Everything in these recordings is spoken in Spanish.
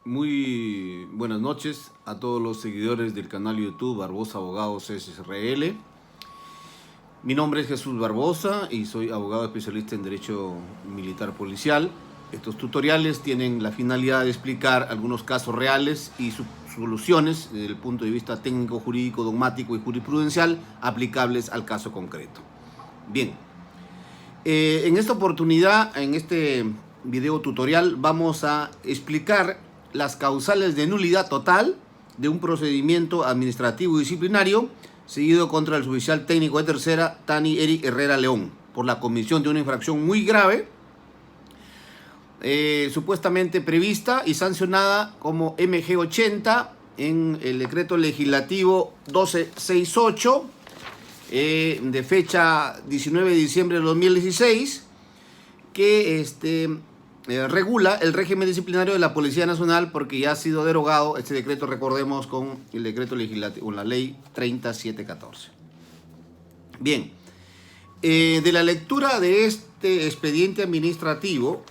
Muy buenas noches a todos los seguidores del canal YouTube Barbosa Abogados SRL. Mi nombre es Jesús Barbosa y soy abogado especialista en Derecho Militar Policial. Estos tutoriales tienen la finalidad de explicar algunos casos reales y sus soluciones desde el punto de vista técnico, jurídico, dogmático y jurisprudencial aplicables al caso concreto. Bien, en esta oportunidad, en este video tutorial, vamos a explicar las causales de nulidad total de un procedimiento administrativo disciplinario seguido contra el suboficial técnico de tercera Tani Eric Herrera León por la comisión de una infracción muy grave, supuestamente prevista y sancionada como MG80 en el decreto legislativo 1268 de fecha 19 de diciembre de 2016, que regula el régimen disciplinario de la Policía Nacional, porque ya ha sido derogado este decreto, recordemos, con el decreto legislativo, con la ley 3714. Bien, de la lectura de este expediente administrativo,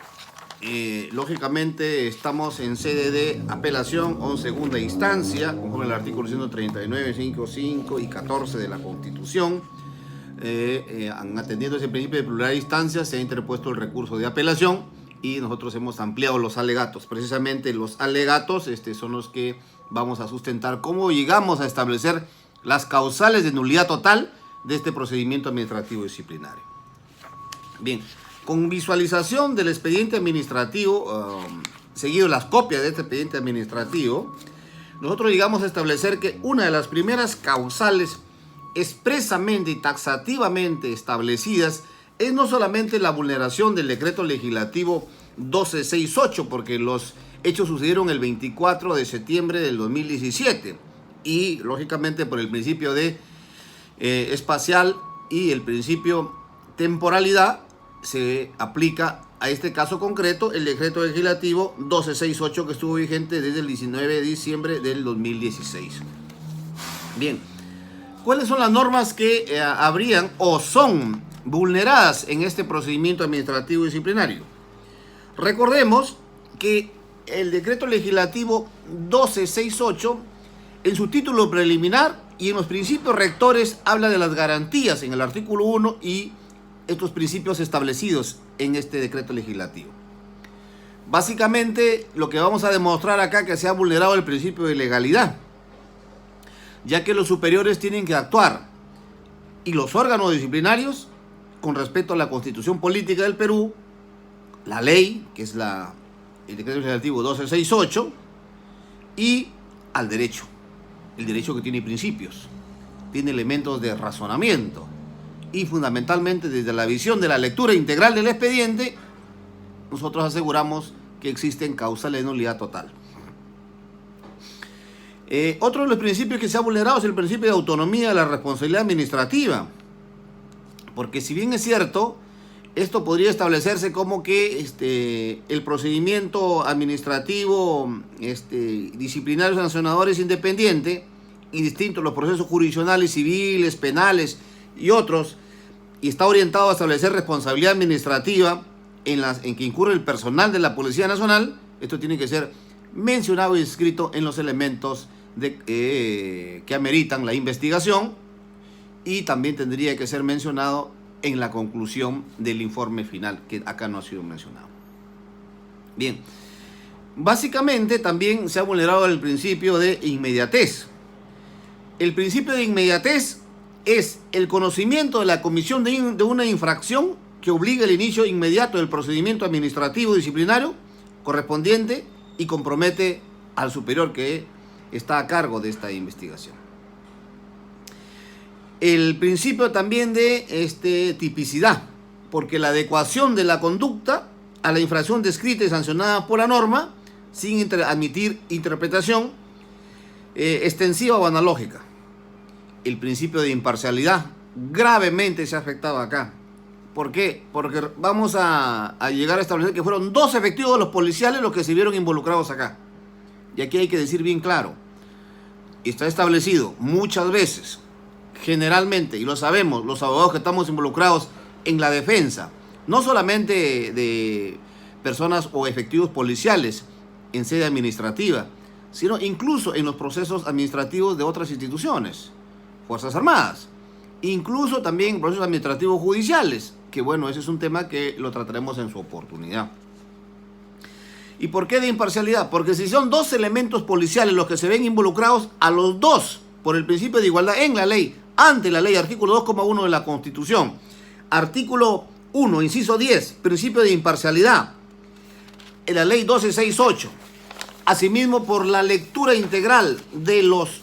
lógicamente estamos en sede de apelación o en segunda instancia, conforme al artículo 139, 5, 5 y 14 de la Constitución. Atendiendo ese principio de pluralidad de instancias, se ha interpuesto el recurso de apelación y nosotros hemos ampliado los alegatos. Precisamente los alegatos son los que vamos a sustentar cómo llegamos a establecer las causales de nulidad total de este procedimiento administrativo disciplinario. Bien, con visualización del expediente administrativo, seguido las copias de este expediente administrativo, nosotros llegamos a establecer que una de las primeras causales expresamente y taxativamente establecidas es no solamente la vulneración del decreto legislativo 1268, porque los hechos sucedieron el 24 de septiembre del 2017 y lógicamente por el principio de espacial y el principio temporalidad se aplica a este caso concreto el decreto legislativo 1268, que estuvo vigente desde el 19 de diciembre del 2016. Bien, ¿cuáles son las normas que habrían o son vulneradas en este procedimiento administrativo disciplinario? Recordemos que el decreto legislativo 1268, en su título preliminar y en los principios rectores, habla de las garantías en el artículo 1 y estos principios establecidos en este decreto legislativo. Básicamente, lo que vamos a demostrar acá es que se ha vulnerado el principio de legalidad, ya que los superiores tienen que actuar y los órganos disciplinarios con respecto a la Constitución Política del Perú, la ley, que es el decreto legislativo 1268, y al derecho. El derecho que tiene principios, tiene elementos de razonamiento, y fundamentalmente desde la visión de la lectura integral del expediente, nosotros aseguramos que existen causales de nulidad total. Otro de los principios que se ha vulnerado es el principio de autonomía de la responsabilidad administrativa, porque si bien es cierto, esto podría establecerse como que el procedimiento administrativo disciplinario sancionador es independiente y distinto a los procesos jurisdiccionales, civiles, penales y otros, y está orientado a establecer responsabilidad administrativa en que incurre el personal de la Policía Nacional. Esto tiene que ser mencionado y escrito en los elementos que ameritan la investigación, y también tendría que ser mencionado en la conclusión del informe final, que acá no ha sido mencionado. Bien, básicamente también se ha vulnerado el principio de inmediatez. El principio de inmediatez es el conocimiento de la comisión de una infracción que obliga el inicio inmediato del procedimiento administrativo disciplinario correspondiente y compromete al superior que está a cargo de esta investigación. El principio también de tipicidad, porque la adecuación de la conducta a la infracción descrita y sancionada por la norma, sin admitir interpretación extensiva o analógica. El principio de imparcialidad gravemente se ha afectado acá. ¿Por qué? Porque vamos a llegar a establecer que fueron 2 efectivos de los policiales los que se vieron involucrados acá. Y aquí hay que decir bien claro, está establecido muchas veces, generalmente, y lo sabemos, los abogados que estamos involucrados en la defensa, no solamente de personas o efectivos policiales, en sede administrativa, sino incluso en los procesos administrativos de otras instituciones, Fuerzas Armadas, incluso también procesos administrativos judiciales, que bueno, ese es un tema que lo trataremos en su oportunidad. ¿Y por qué de imparcialidad? Porque si son dos elementos policiales los que se ven involucrados, a los dos, por el principio de igualdad en la ley, ante la ley, artículo 2,1 de la Constitución, artículo 1, inciso 10, principio de imparcialidad, en la ley 1268, asimismo por la lectura integral de los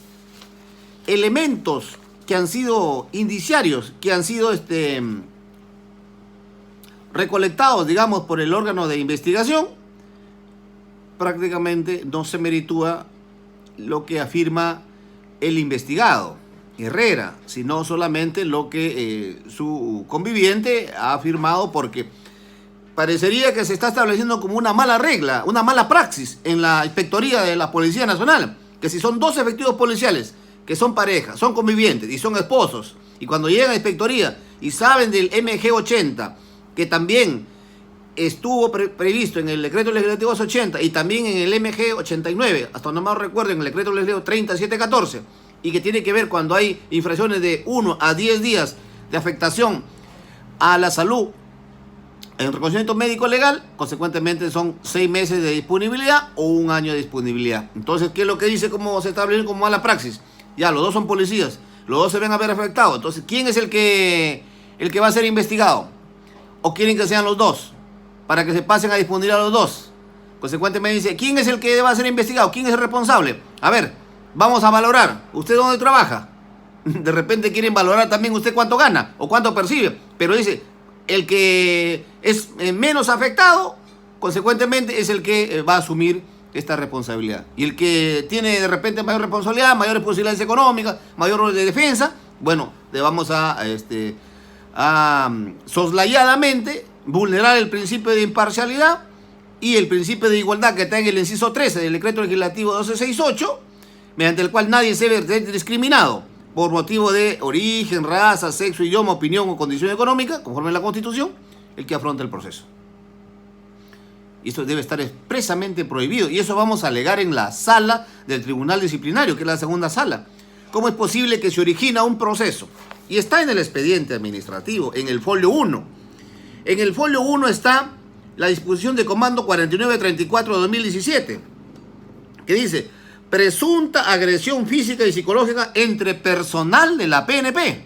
elementos que han sido indiciarios, que han sido recolectados, digamos, por el órgano de investigación, prácticamente no se meritúa lo que afirma el investigado, Herrera, sino solamente lo que su conviviente ha afirmado, porque parecería que se está estableciendo como una mala regla, una mala praxis en la inspectoría de la Policía Nacional, que si son dos efectivos policiales que son parejas, son convivientes y son esposos, y cuando llegan a inspectoría y saben del MG80, que también estuvo previsto en el decreto legislativo 80 y también en el MG 89, hasta no me recuerdo, en el decreto legislativo 3714, y que tiene que ver cuando hay infracciones de 1 a 10 días de afectación a la salud en reconocimiento médico legal, consecuentemente son 6 meses de disponibilidad o 1 año de disponibilidad. Entonces, ¿qué es lo que dice cómo se establece como mala praxis? Ya, los dos son policías, los dos se ven a ver afectados. Entonces, ¿quién es el que va a ser investigado? ¿O quieren que sean los dos? Para que se pasen a disponibilidad los dos. Consecuentemente dice, ¿quién es el que va a ser investigado? ¿Quién es el responsable? A ver, vamos a valorar. ¿Usted dónde trabaja? De repente quieren valorar también usted cuánto gana o cuánto percibe. Pero dice, el que es menos afectado, consecuentemente es el que va a asumir esta responsabilidad. Y el que tiene de repente mayor responsabilidad, mayores posibilidades económicas, mayor rol de defensa, bueno, le vamos a soslayadamente vulnerar el principio de imparcialidad y el principio de igualdad que está en el inciso 13 del decreto legislativo 1268, mediante el cual nadie se ve discriminado por motivo de origen, raza, sexo, idioma, opinión o condición económica, conforme a la Constitución, el que afronta el proceso. Y esto debe estar expresamente prohibido, y eso vamos a alegar en la sala del Tribunal Disciplinario, que es la segunda sala. ¿Cómo es posible que se origina un proceso? Y está en el expediente administrativo, en el folio 1. En el folio 1 está la disposición de comando 4934 de 2017, que dice, presunta agresión física y psicológica entre personal de la PNP.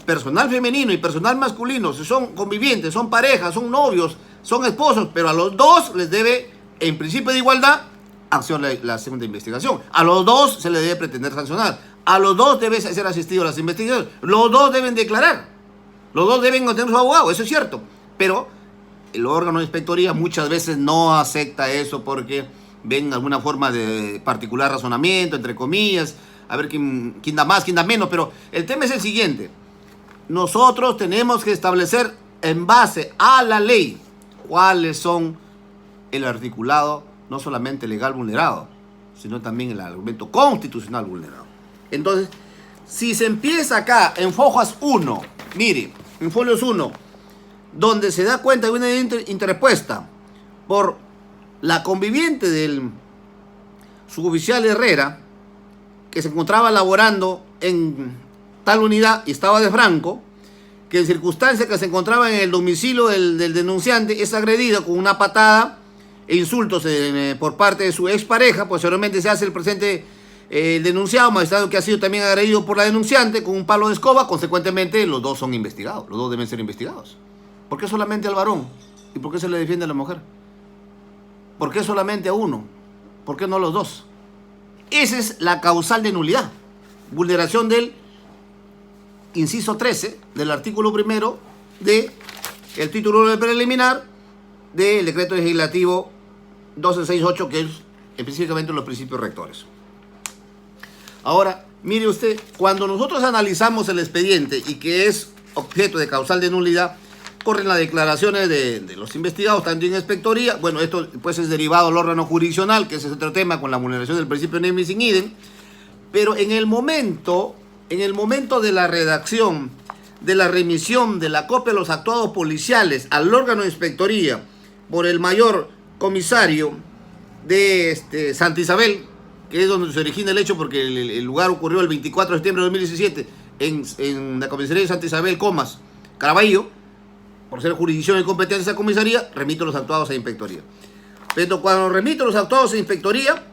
Personal femenino y personal masculino, si son convivientes, son parejas, son novios, son esposos, pero a los dos les debe, en principio de igualdad, acción la segunda investigación. A los dos se les debe pretender sancionar. A los dos debe ser asistido a las investigaciones. Los dos deben declarar. Los dos deben tener su abogado, eso es cierto. Pero el órgano de inspectoría muchas veces no acepta eso porque ven alguna forma de particular razonamiento, entre comillas, a ver quién da más, quién da menos. Pero el tema es el siguiente. Nosotros tenemos que establecer en base a la ley cuáles son el articulado, no solamente legal vulnerado, sino también el argumento constitucional vulnerado. Entonces, si se empieza acá en Fojas 1, mire, en folios 1, donde se da cuenta de una interpuesta por la conviviente del suboficial Herrera, que se encontraba laborando en tal unidad y estaba de franco, que en circunstancias que se encontraba en el domicilio del denunciante es agredido con una patada e insultos por parte de su expareja. Posteriormente se hace el presente el denunciado, magistrado que ha sido también agredido por la denunciante con un palo de escoba. Consecuentemente los dos son investigados, los dos deben ser investigados. ¿Por qué solamente al varón? ¿Y por qué se le defiende a la mujer? ¿Por qué solamente a uno? ¿Por qué no a los dos? Esa es la causal de nulidad, vulneración del inciso 13 del artículo primero del título preliminar del decreto legislativo 1268, que es específicamente los principios rectores. Ahora, mire usted, cuando nosotros analizamos el expediente y que es objeto de causal de nulidad, corren las declaraciones de los investigados, tanto en inspectoría. Bueno, esto pues es derivado al órgano jurisdiccional, que ese es otro tema con la vulneración del principio de nisi in idem. Pero en el momento de la redacción, de la remisión de la copia de los actuados policiales al órgano de inspectoría por el mayor comisario de Santa Isabel, que es donde se origina el hecho, porque el lugar ocurrió el 24 de septiembre de 2017 en la comisaría de Santa Isabel, Caraballo. Por ser jurisdicción y competencia de esa comisaría, remito los actuados a inspectoría. Pero cuando remito los actuados a inspectoría,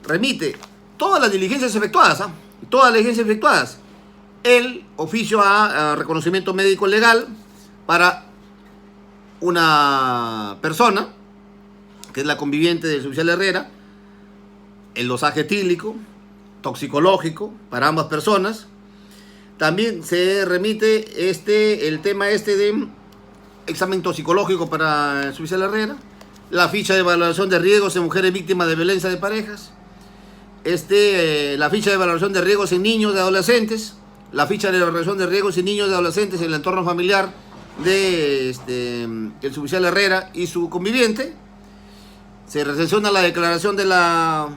remite todas las diligencias efectuadas, todas las diligencias efectuadas, el oficio a reconocimiento médico legal para una persona, que es la conviviente del suboficial Herrera, el dosaje etílico, toxicológico para ambas personas. También se remite el tema de examen toxicológico para el suboficial Herrera, la ficha de valoración de riesgos en mujeres víctimas de violencia de parejas, la ficha de valoración de riesgos en niños y adolescentes, la ficha de valoración de riesgos en niños y adolescentes en el entorno familiar de el suboficial Herrera y su conviviente. Se recepciona la declaración de la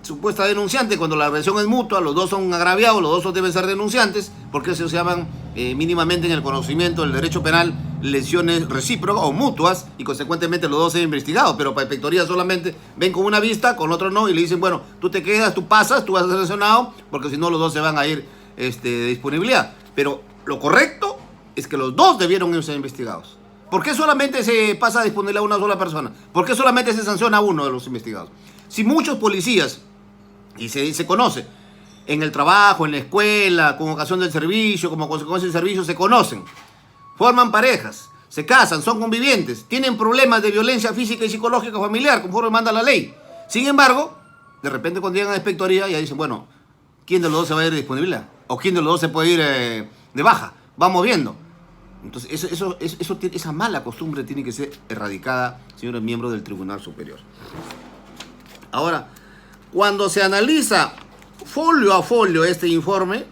supuesta denunciante cuando la versión es mutua, los dos son agraviados, los dos deben ser denunciantes, porque se llaman mínimamente en el conocimiento del derecho penal lesiones recíprocas o mutuas, y consecuentemente los dos se han investigado, pero para inspectoría solamente ven con una vista, con otro no, y le dicen, bueno, tú te quedas, tú pasas, tú vas a ser sancionado, porque si no los dos se van a ir de disponibilidad. Pero lo correcto es que los dos debieron ser investigados. ¿Por qué solamente se pasa a disponibilidad a una sola persona? ¿Por qué solamente se sanciona a uno de los investigados? Si muchos policías, y se conoce, en el trabajo, en la escuela, con ocasión del servicio, como consecuencia del servicio, se conocen, forman parejas, se casan, son convivientes, tienen problemas de violencia física y psicológica familiar, conforme manda la ley. Sin embargo, de repente cuando llegan a la inspectoría ya dicen, bueno, ¿quién de los dos se va a ir de disponibilidad? ¿O quién de los dos se puede ir de baja? Vamos viendo. Entonces, esa mala costumbre tiene que ser erradicada, señores miembros del Tribunal Superior. Ahora, cuando se analiza folio a folio este informe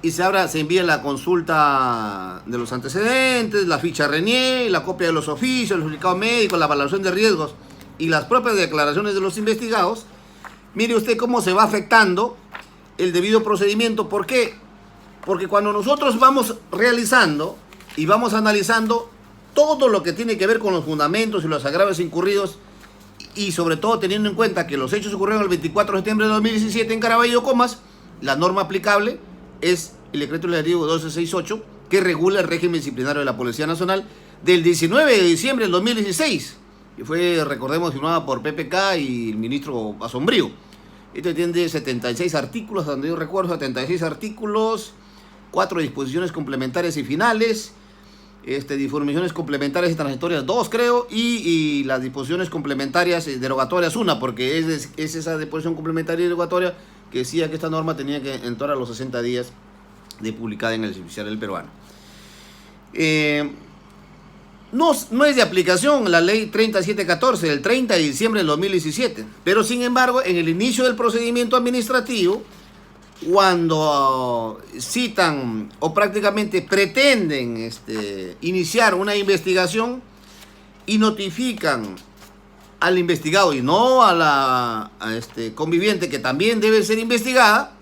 y se envía la consulta de los antecedentes, la ficha Renier, la copia de los oficios, el certificado médico, la valoración de riesgos y las propias declaraciones de los investigados, mire usted cómo se va afectando el debido procedimiento. ¿Por qué? Porque cuando nosotros vamos realizando y vamos analizando todo lo que tiene que ver con los fundamentos y los agravios incurridos, y sobre todo teniendo en cuenta que los hechos ocurrieron el 24 de septiembre de 2017 en Caraballo, la norma aplicable es el decreto legislativo 1268, que regula el régimen disciplinario de la Policía Nacional del 19 de diciembre del 2016, y fue, recordemos, firmada por PPK y el ministro Asombrío. Esto tiene 76 artículos, donde yo recuerdo, 76 artículos, 4 disposiciones complementarias y finales, disposiciones complementarias y transitorias 2, creo, y las disposiciones complementarias derogatorias 1, porque es esa disposición complementaria y derogatoria que decía que esta norma tenía que entrar a los 60 días de publicada en el Judicial Peruano. No es de aplicación la ley 3714 del 30 de diciembre del 2017, pero sin embargo, en el inicio del procedimiento administrativo, cuando citan o prácticamente pretenden iniciar una investigación y notifican al investigado y no a la conviviente, que también debe ser investigada,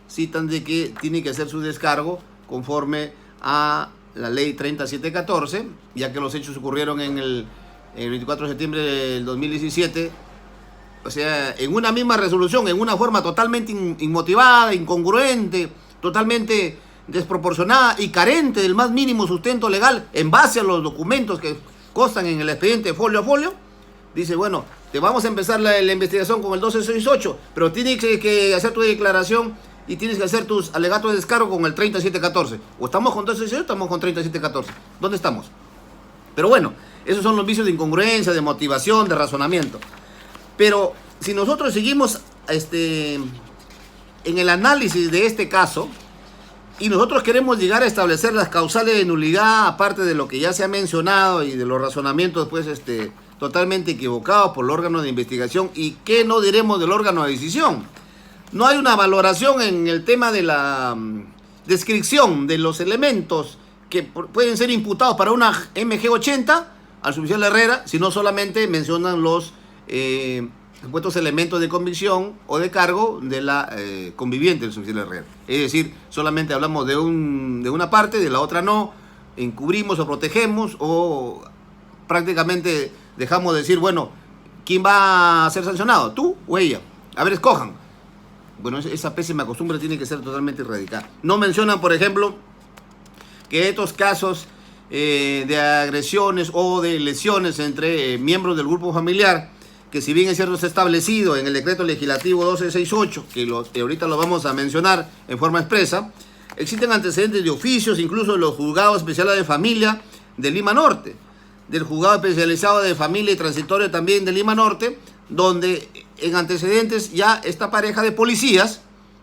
citan de que tiene que hacer su descargo conforme a la ley 3714, ya que los hechos ocurrieron en el 24 de septiembre del 2017. O sea, en una misma resolución, en una forma totalmente inmotivada, incongruente, totalmente desproporcionada y carente del más mínimo sustento legal en base a los documentos que constan en el expediente folio a folio, dice, bueno, te vamos a empezar la investigación con el 1268, pero tienes que hacer tu declaración y tienes que hacer tus alegatos de descargo con el 3714. O estamos con 1268 o estamos con 3714. ¿Dónde estamos? Pero bueno, esos son los vicios de incongruencia, de motivación, de razonamiento. Pero si nosotros seguimos en el análisis de este caso y nosotros queremos llegar a establecer las causales de nulidad, aparte de lo que ya se ha mencionado y de los razonamientos pues totalmente equivocados por el órgano de investigación, y qué no diremos del órgano de decisión, no hay una valoración en el tema de la descripción de los elementos que pueden ser imputados para una MG80 al suboficial Herrera, sino solamente mencionan los supuestos elementos de convicción o de cargo de la conviviente del suboficial Herrera. Es decir, solamente hablamos de una parte, de la otra no, encubrimos o protegemos, o prácticamente dejamos de decir, bueno, ¿quién va a ser sancionado? ¿Tú o ella? A ver, escojan. Bueno, esa pésima costumbre tiene que ser totalmente erradicada. No mencionan, por ejemplo, que estos casos de agresiones o de lesiones entre miembros del grupo familiar, que si bien es cierto está establecido en el decreto legislativo 1268, que ahorita lo vamos a mencionar en forma expresa, existen antecedentes de oficios, incluso de los juzgados especiales de familia de Lima Norte, del juzgado especializado de familia y transitorio también de Lima Norte, donde en antecedentes ya esta pareja de policías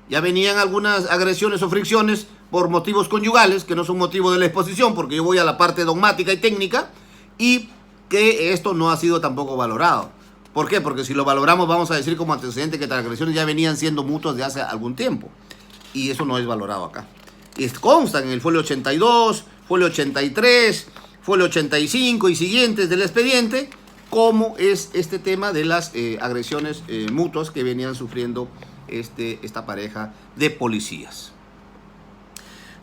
ya venían algunas agresiones o fricciones por motivos conyugales, que no son motivo de la exposición, porque yo voy a la parte dogmática y técnica, y que esto no ha sido tampoco valorado. ¿Por qué? Porque si lo valoramos vamos a decir como antecedente que las agresiones ya venían siendo mutuas de hace algún tiempo, y eso no es valorado acá. Y constan en el folio 82, folio 83, folio 85 y siguientes del expediente, cómo es este tema de las agresiones mutuas que venían sufriendo esta pareja de policías.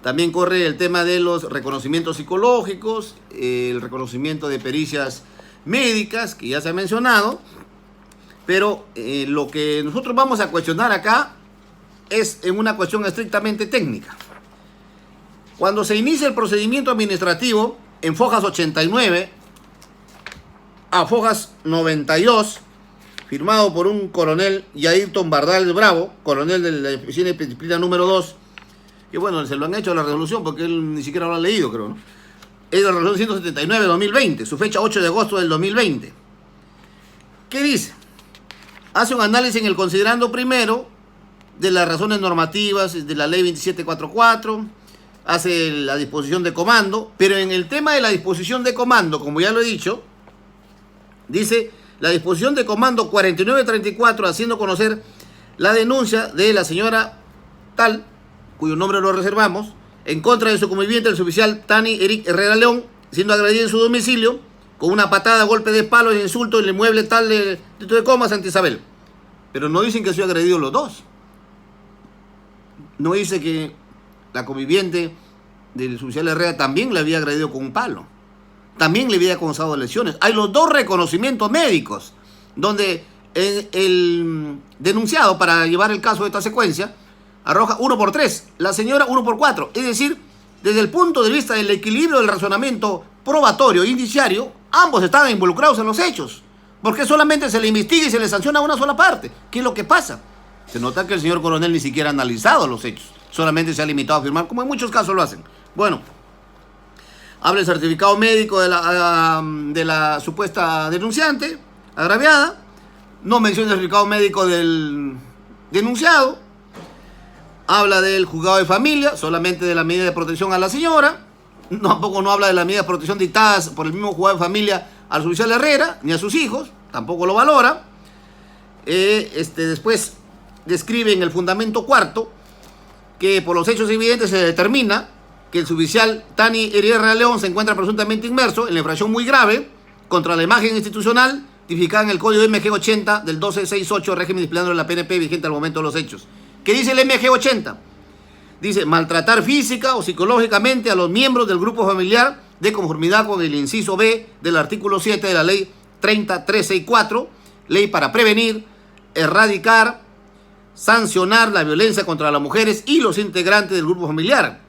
También corre el tema de los reconocimientos psicológicos, el reconocimiento de pericias médicas, que ya se ha mencionado, pero lo que nosotros vamos a cuestionar acá es en una cuestión estrictamente técnica. Cuando se inicia el procedimiento administrativo, en fojas 89 a fojas 92, firmado por un coronel Yairton Bardal Bravo, coronel de la Oficina de Disciplina número 2, que bueno, se lo han hecho a la resolución porque él ni siquiera lo ha leído, creo, ¿no? Es la resolución 179 de 2020, su fecha 8 de agosto del 2020. ¿Qué dice? Hace un análisis en el considerando primero de las razones normativas de la ley 2744, hace la disposición de comando, pero en el tema de la disposición de comando, como ya lo he dicho, dice la disposición de comando 4934, haciendo conocer la denuncia de la señora tal, cuyo nombre lo reservamos, en contra de su conviviente, el suboficial Tani Eric Herrera León, siendo agredido en su domicilio con una patada, golpe de palo e insulto en el inmueble tal de Comas, Santa Isabel. Pero no dicen que se han agredido los dos. No dice que la conviviente del suboficial Herrera también le había agredido con un palo. También le había causado lesiones. Hay los dos reconocimientos médicos, donde el denunciado, para llevar el caso de esta secuencia, arroja 1/3, la señora 1/4. Es decir, desde el punto de vista del equilibrio del razonamiento probatorio e indiciario, ambos estaban involucrados en los hechos. ¿Por qué solamente se le investiga y se le sanciona a una sola parte? ¿Qué es lo que pasa? Se nota que el señor coronel ni siquiera ha analizado los hechos. Solamente se ha limitado a firmar, como en muchos casos lo hacen. Bueno, habla el certificado médico de la supuesta denunciante, agraviada. No menciona el certificado médico del denunciado. Habla del juzgado de familia, solamente de la medida de protección a la señora. Tampoco no habla de la medida de protección dictadas por el mismo juzgado de familia al suboficial Herrera, ni a sus hijos. Tampoco lo valora. Después describe en el fundamento cuarto que por los hechos evidentes se determina que el suboficial Tani Herrera León se encuentra presuntamente inmerso en la infracción muy grave contra la imagen institucional tipificada en el código MG 80 del 1268, régimen disciplinario de la PNP vigente al momento de los hechos. ¿Qué dice el MG 80? Dice, maltratar física o psicológicamente a los miembros del grupo familiar de conformidad con el inciso B del artículo 7 de la ley 30364, ley para prevenir, erradicar, sancionar la violencia contra las mujeres y los integrantes del grupo familiar,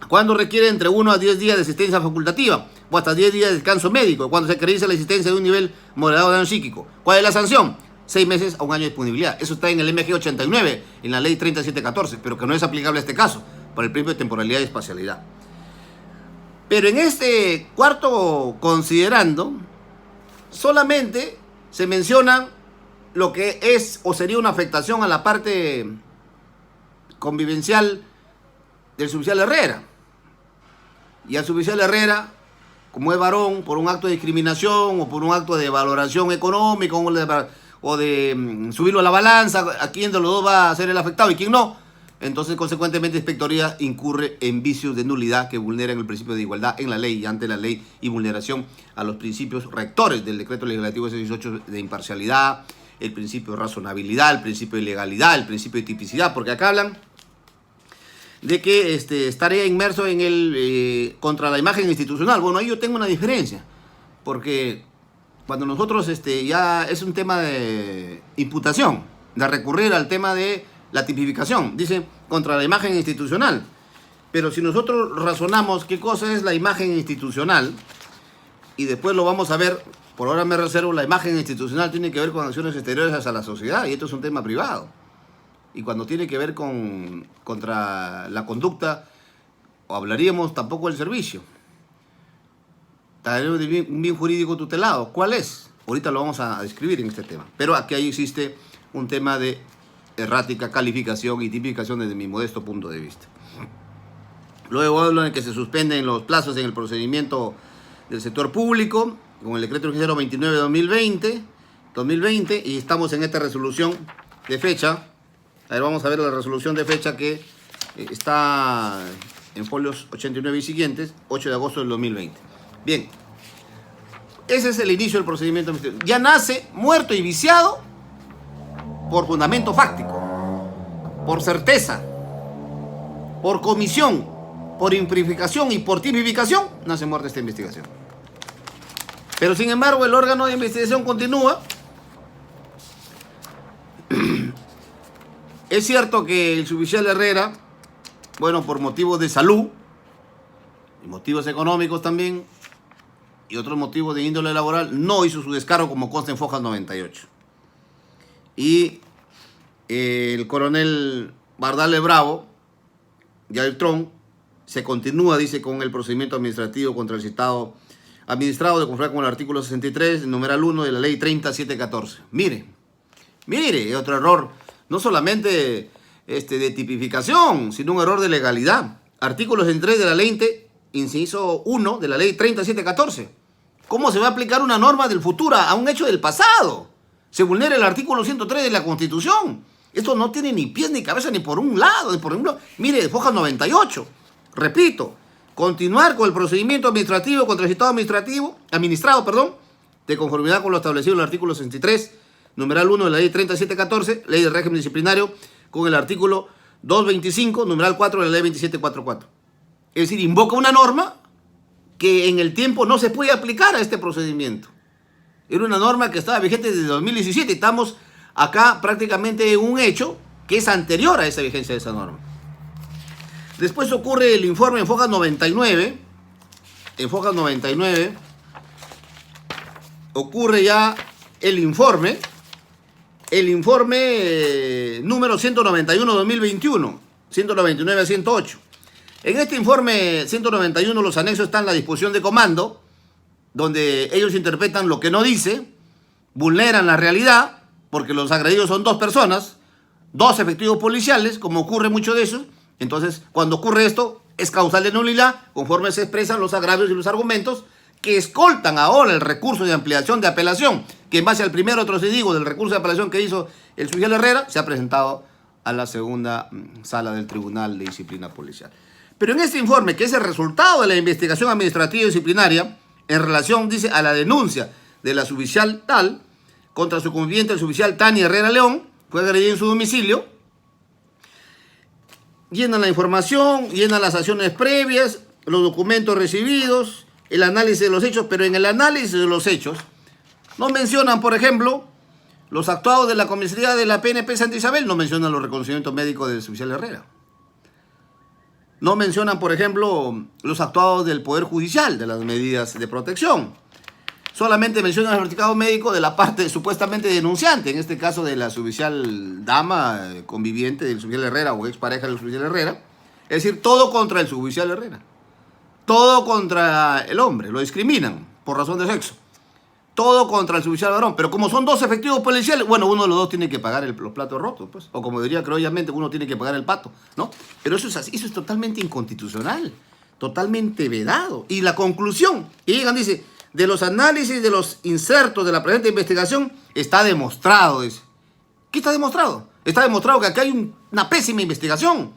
cuando requiere entre 1 a 10 días de asistencia facultativa o hasta 10 días de descanso médico, cuando se acredite la existencia de un nivel moderado de daño psíquico. ¿Cuál es la sanción? 6 meses a 1 año de disponibilidad. Eso está en el MG 89, en la ley 3714, pero que no es aplicable a este caso, por el principio de temporalidad y espacialidad. Pero en este cuarto considerando, solamente se menciona lo que es o sería una afectación a la parte convivencial del suboficial Herrera. Y al suboficial Herrera, como es varón, por un acto de discriminación o por un acto de valoración económica o de subirlo a la balanza, a quién de los dos va a ser el afectado y quién no, entonces consecuentemente inspectoría incurre en vicios de nulidad que vulneran el principio de igualdad en la ley y ante la ley y vulneración a los principios rectores del decreto legislativo 618 de imparcialidad, el principio de razonabilidad, el principio de legalidad, el principio de tipicidad, porque acá hablan de que estaría inmerso en contra la imagen institucional. Bueno, ahí yo tengo una diferencia, porque cuando nosotros ya es un tema de imputación, de recurrir al tema de la tipificación, dice contra la imagen institucional. Pero si nosotros razonamos qué cosa es la imagen institucional, y después lo vamos a ver, por ahora me reservo, la imagen institucional tiene que ver con acciones exteriores hacia la sociedad, y esto es un tema privado. Y cuando tiene que ver contra la conducta, o hablaríamos tampoco del servicio. Hablaríamos de un bien jurídico tutelado. ¿Cuál es? Ahorita lo vamos a describir en este tema. Pero aquí ahí existe un tema de errática calificación y tipificación desde mi modesto punto de vista. Luego hablo de que se suspenden los plazos en el procedimiento del sector público, con el decreto legislativo 29/2020, y estamos en esta resolución de fecha. A ver, vamos a ver la resolución de fecha que está en folios 89 y siguientes, 8 de agosto del 2020. Bien, ese es el inicio del procedimiento administrativo. Ya nace muerto y viciado por fundamento fáctico, por certeza, por comisión, por implicación y por tipificación, nace muerta esta investigación. Pero sin embargo el órgano de investigación continúa. Es cierto que el suboficial Herrera, bueno, por motivos de salud, y motivos económicos también, y otros motivos de índole laboral, no hizo su descargo como consta en Fojas 98. Y el coronel Bardale Bravo, Yair Tron, se continúa, dice, con el procedimiento administrativo contra el citado administrado de conformidad con el artículo 63, numeral 1 de la ley 30714. Mire, otro error, no solamente de tipificación, sino un error de legalidad. Artículo 63 de la ley inciso 1 de la ley 3714. ¿Cómo se va a aplicar una norma del futuro a un hecho del pasado? Se vulnera el artículo 103 de la Constitución. Esto no tiene ni pies ni cabeza ni por un lado, ni por un lado. Mire, Fojas 98. Repito, continuar con el procedimiento administrativo contra el citado administrado, de conformidad con lo establecido en el artículo 63, numeral 1 de la ley 3714, ley de régimen disciplinario, con el artículo 225, numeral 4 de la ley 2744. Es decir, invoca una norma que en el tiempo no se puede aplicar a este procedimiento. Era una norma que estaba vigente desde 2017. Estamos acá prácticamente en un hecho que es anterior a esa vigencia de esa norma. Después ocurre el informe en Fojas 99. En Fojas 99 ocurre ya el informe número 191-2021, 199 a 108. En este informe 191 los anexos están la disposición de comando, donde ellos interpretan lo que no dice, vulneran la realidad, porque los agredidos son 2 personas, 2 efectivos policiales, como ocurre mucho de eso. Entonces, cuando ocurre esto, es causal de nulidad, conforme se expresan los agravios y los argumentos que escoltan ahora el recurso de ampliación de apelación, que en base al primer retrocedido del recurso de apelación que hizo el suboficial Herrera, se ha presentado a la segunda sala del Tribunal de Disciplina Policial. Pero en este informe, que es el resultado de la investigación administrativa y disciplinaria, en relación, dice, a la denuncia de la suboficial tal contra su conviviente, el suboficial Tani Herrera León, fue agredido en su domicilio, llenan la información, llenan las acciones previas, los documentos recibidos, el análisis de los hechos, pero en el análisis de los hechos no mencionan, por ejemplo, los actuados de la comisaría de la PNP Santa Isabel, no mencionan los reconocimientos médicos del suboficial Herrera. No mencionan, por ejemplo, los actuados del Poder Judicial, de las medidas de protección. Solamente mencionan el certificado médico de la parte supuestamente denunciante, en este caso de la suboficial dama, conviviente del suboficial Herrera o expareja del suboficial Herrera. Es decir, todo contra el suboficial Herrera. Todo contra el hombre, lo discriminan por razón de sexo. Todo contra el suboficial varón. Pero como son 2 efectivos policiales, bueno, uno de los 2 tiene que pagar los platos rotos, pues. O como diría criollamente, uno tiene que pagar el pato, ¿no? Pero eso es así, eso es totalmente inconstitucional, totalmente vedado. Y la conclusión, y llegan, dice, de los análisis de los insertos de la presente investigación, está demostrado, dice. ¿Qué está demostrado? Está demostrado que acá hay una pésima investigación.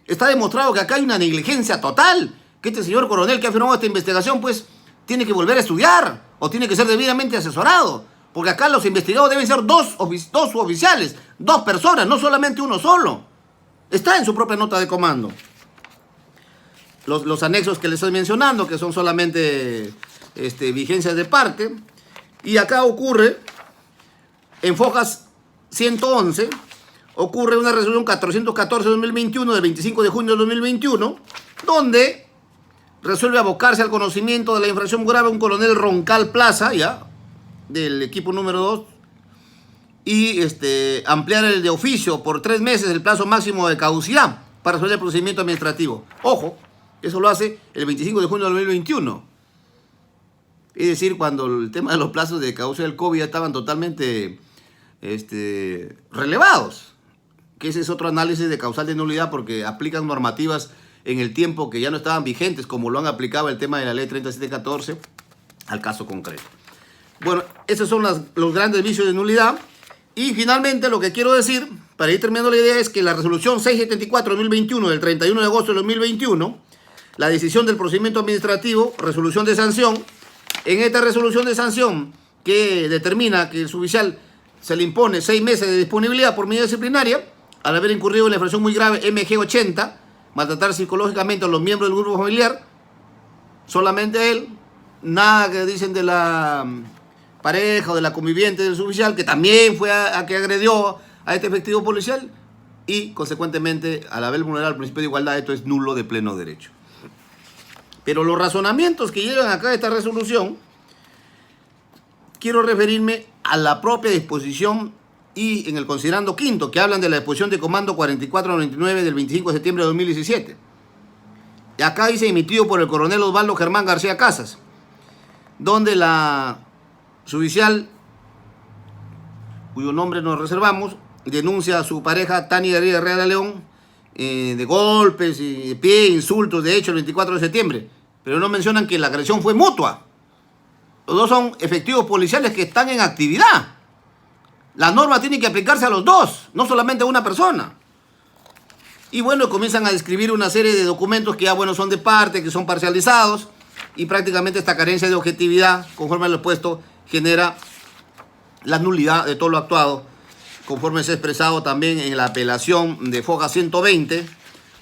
Está demostrado que acá hay una negligencia total. Que este señor coronel que ha firmado esta investigación, pues, tiene que volver a estudiar o tiene que ser debidamente asesorado. Porque acá los investigados deben ser 2 suboficiales, 2 personas, no solamente uno solo. Está en su propia nota de comando. Los anexos que les estoy mencionando, que son solamente vigencias de parte, Y acá ocurre, en Fojas 111, ocurre una resolución 414-2021 del 25 de junio de 2021, donde resuelve abocarse al conocimiento de la infracción grave un coronel Roncal Plaza, ya, del equipo número 2, y ampliar el de oficio por 3 meses el plazo máximo de caducidad para resolver el procedimiento administrativo. Ojo, eso lo hace el 25 de junio de 2021. Es decir, cuando el tema de los plazos de caducidad del COVID ya estaban totalmente relevados. Que ese es otro análisis de causal de nulidad, porque aplican normativas en el tiempo que ya no estaban vigentes, como lo han aplicado el tema de la ley 3714 al caso concreto. Bueno, esos son los grandes vicios de nulidad. Y finalmente lo que quiero decir, para ir terminando la idea, es que la resolución 674-2021 del 31 de agosto de 2021, la decisión del procedimiento administrativo, resolución de sanción, en esta resolución de sanción que determina que el suboficial se le impone 6 meses de disponibilidad por medida disciplinaria, al haber incurrido en la infracción muy grave MG80, maltratar psicológicamente a los miembros del grupo familiar, solamente él, nada que dicen de la pareja o de la conviviente del suboficial, que también fue a que agredió a este efectivo policial, y consecuentemente, al haber vulnerado el principio de igualdad, esto es nulo de pleno derecho. Pero los razonamientos que llevan acá a esta resolución, quiero referirme a la propia disposición y en el considerando quinto, que hablan de la disposición de comando 4499 del 25 de septiembre de 2017. Y acá dice emitido por el coronel Osvaldo Germán García Casas, donde la suboficial, cuyo nombre nos reservamos, denuncia a su pareja Tania Herrera León de golpes y de pie, insultos, de hecho, el 24 de septiembre. Pero no mencionan que la agresión fue mutua. Los dos son efectivos policiales que están en actividad. La norma tiene que aplicarse a los dos, no solamente a una persona. Y bueno, comienzan a describir una serie de documentos que ya, bueno, son de parte, que son parcializados, y prácticamente esta carencia de objetividad, conforme a lo expuesto, genera la nulidad de todo lo actuado, conforme se ha expresado también en la apelación de Foja 120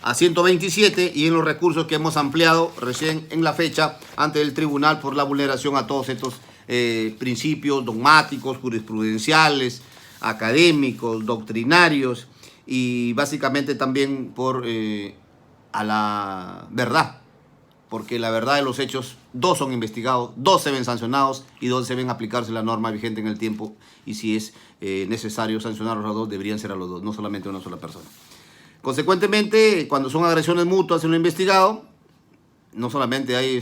a 127 y en los recursos que hemos ampliado recién en la fecha ante el tribunal por la vulneración a todos estos principios dogmáticos, jurisprudenciales, académicos, doctrinarios, y básicamente también por a la verdad, porque la verdad de los hechos, 2 son investigados, 2 se ven sancionados y 2 se ven aplicarse la norma vigente en el tiempo, y si es necesario sancionar a los 2, deberían ser a los 2, no solamente a una sola persona. Consecuentemente, cuando son agresiones mutuas en lo investigado, no solamente hay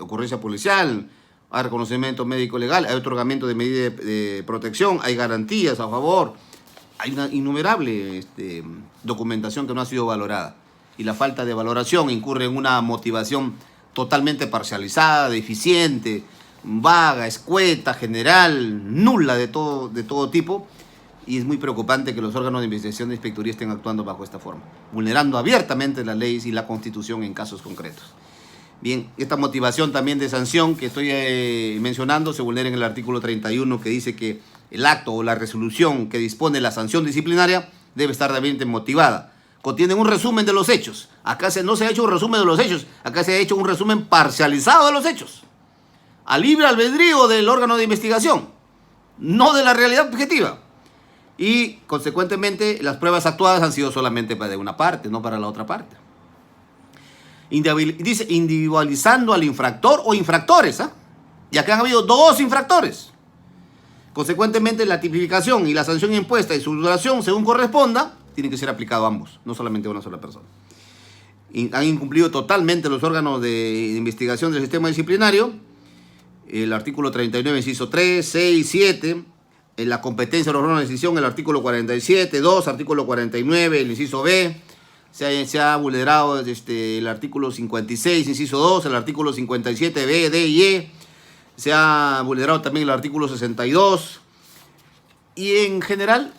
ocurrencia policial, hay reconocimiento médico legal, hay otorgamiento de medidas de protección, hay garantías a favor, hay una innumerable documentación que no ha sido valorada. Y la falta de valoración incurre en una motivación totalmente parcializada, deficiente, vaga, escueta, general, nula de todo tipo. Y es muy preocupante que los órganos de investigación de inspectoría estén actuando bajo esta forma, vulnerando abiertamente las leyes y la Constitución en casos concretos. Bien, esta motivación también de sanción que estoy mencionando se vulnera en el artículo 31, que dice que el acto o la resolución que dispone la sanción disciplinaria debe estar debidamente motivada. Contiene un resumen de los hechos. Acá no se ha hecho un resumen de los hechos, acá se ha hecho un resumen parcializado de los hechos, a libre albedrío del órgano de investigación, no de la realidad objetiva. Y consecuentemente las pruebas actuadas han sido solamente para una parte, no para la otra parte. Dice individualizando al infractor o infractores, y acá han habido 2 infractores. Consecuentemente la tipificación y la sanción impuesta y su duración según corresponda tienen que ser aplicados ambos, no solamente a una sola persona. Han incumplido totalmente los órganos de investigación del sistema disciplinario el artículo 39, inciso 3, 6, 7, en la competencia de los órganos de decisión, el artículo 47, 2, artículo 49, el inciso B. Se ha vulnerado el artículo 56, inciso 2, el artículo 57, B, D y E. Se ha vulnerado también el artículo 62. Y en general,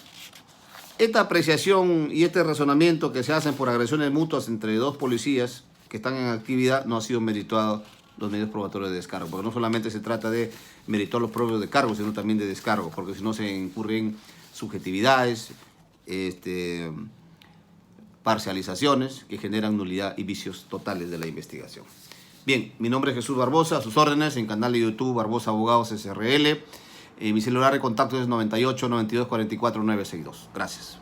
esta apreciación y este razonamiento que se hacen por agresiones mutuas entre 2 policías que están en actividad no ha sido merituado los medios probatorios de descargo, porque no solamente se trata de meritar los propios de cargo, sino también de descargo, porque si no se incurren subjetividades, parcializaciones que generan nulidad y vicios totales de la investigación. Bien, mi nombre es Jesús Barbosa, a sus órdenes en canal de YouTube Barbosa Abogados SRL. Mi celular de contacto es 98 92 44 962. Gracias.